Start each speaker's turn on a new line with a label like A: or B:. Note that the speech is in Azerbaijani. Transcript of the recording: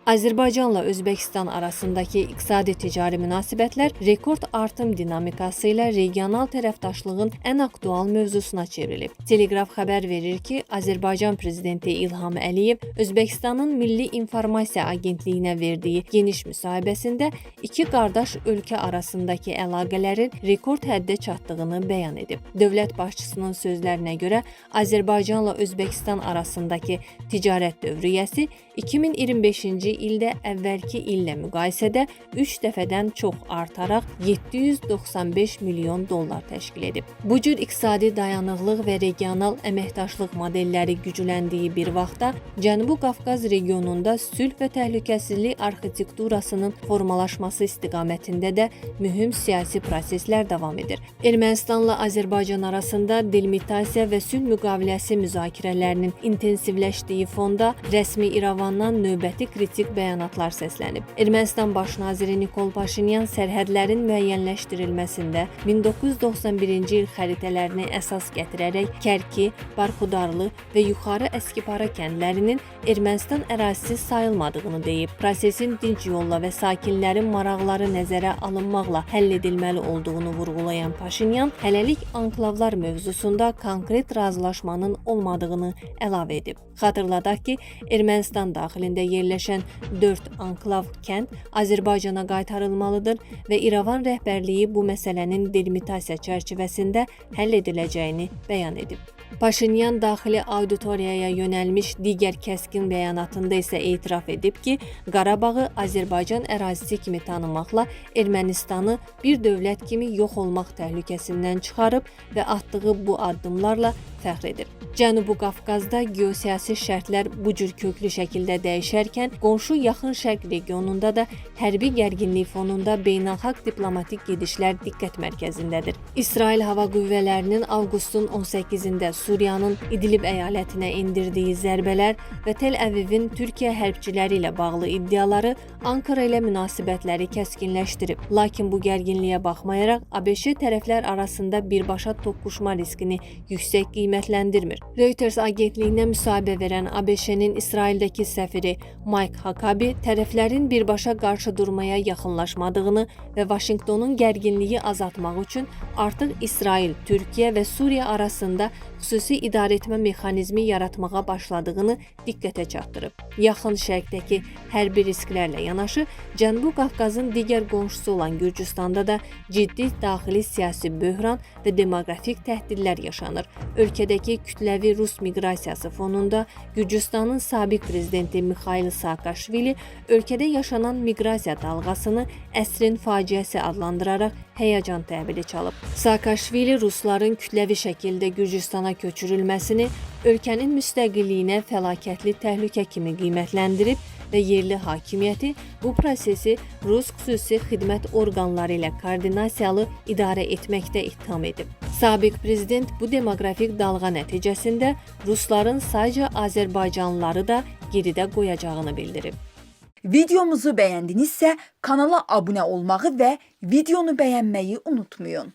A: Azərbaycanla Özbəkistan arasındakı iqtisadi-ticari münasibətlər rekord artım dinamikası ilə regional tərəfdaşlığın ən aktual mövzusuna çevrilib. Telegraf xəbər verir ki, Azərbaycan prezidenti İlham Əliyev Özbəkistanın Milli İnformasiya Agentliyinə verdiyi geniş müsahibəsində iki qardaş ölkə arasındakı əlaqələrin rekord həddə çatdığını bəyan edib. Dövlət başçısının sözlərinə görə Azərbaycanla Özbəkistan arasındakı ticarət dövriyyəsi 2025-ci ildə əvvəlki illə müqayisədə 3 dəfədən çox artaraq 795 milyon dollar təşkil edib. Bu cür iqtisadi dayanıqlıq və regional əməkdaşlıq modelləri gücləndiyi bir vaxtda Cənubi Qafqaz regionunda sülh və təhlükəsizlik arxitekturasının formalaşması istiqamətində də mühüm siyasi proseslər davam edir. Ermənistanla Azərbaycan arasında delimitasiya və sülh müqaviləsi müzakirələrinin intensivləşdiyi fonda rəsmi İrəvandan növbəti kritik bəyanatlar səslənib. Ermənistan baş naziri Nikol Paşinyan sərhədlərin müəyyənləşdirilməsində 1991-ci il xəritələrini əsas gətirərək Kərki, Barxudarlı və Yuxarı Əskipara kəndlərinin Ermənistan ərazisi sayılmadığını deyib. Prosesin dinc yolla və sakinlərin maraqları nəzərə alınmaqla həll edilməli olduğunu vurğulayan Paşinyan, hələlik anklavlar mövzusunda konkret razılaşmanın olmadığını əlavə edib. Xatırladaq ki, Ermənistan daxilində yerləşən 4 anklav kənd Azərbaycana qaytarılmalıdır və İrəvan rəhbərliyi bu məsələnin delimitasiya çərçivəsində həll ediləcəyini bəyan edib. Paşinyan daxili auditoriyaya yönəlmiş digər kəskin bəyanatında isə etiraf edib ki, Qarabağı Azərbaycan ərazisi kimi tanımaqla Ermənistanı bir dövlət kimi yox olmaq təhlükəsindən çıxarıb və atdığı bu addımlarla fəxr edir. Cənubi Qafqazda geosiyasi şərtlər bu cür köklü şəkildə dəyişərkən, qonşu Yaxın Şərq regionunda da hərbi gərginlik fonunda beynəlxalq diplomatik gedişlər diqqət mərkəzindədir. İsrail hava qüvvələrinin avqustun 18-də Suriyanın İdlib əyalətinə endirdiyi zərbələr və Tel-Əvivin Türkiyə hərbçiləri ilə bağlı iddiaları Ankara ilə münasibətləri kəskinləşdirib. Lakin bu gərginliyə baxmayaraq, ABŞ tərəflər arasında birbaşa toqquşma riskini yüksək qiymətləndirmir. Reuters agentliyinə müsahibə verən ABŞ-nin İsraildəki səfiri Mike Huckabee tərəflərin birbaşa qarşı durmaya yaxınlaşmadığını və Vaşinqtonun gərginliyi azaltmaq üçün artıq İsrail, Türkiyə və Suriya arasında xüsusi idarəetmə mexanizmi yaratmağa başladığını diqqətə çatdırıb. Yaxın Şərqdəki hərbi risklərlə yanaşı, Cənubi Qafqazın digər qonşusu olan Gürcüstanda da ciddi daxili siyasi böhran və demoqrafik təhdidlər yaşanır. Ölkədəki kütləvi Rus miqrasiyası fonunda Gürcüstanın sabiq prezidenti Mixail Saakashvili ölkədə yaşanan miqrasiya dalğasını əsrin faciəsi adlandıraraq həyəcan təbili çalıb. Saakashvili Rusların kütləvi şəkildə Gürcüstana köçürülməsini ölkənin müstəqilliyinə fəlakətli təhlükə kimi qiymətləndirib və yerli hakimiyyəti bu prosesi Rus xüsusi xidmət orqanları ilə koordinasiyalı idarə etməkdə ittiham edib. Sabiq prezident bu demoqrafik dalğa nəticəsində Rusların sadəcə Azərbaycanlıları da geridə qoyacağını bildirib.
B: Videomuzu bəyəndinizsə kanala abunə olmağı və videonu bəyənməyi unutmayın.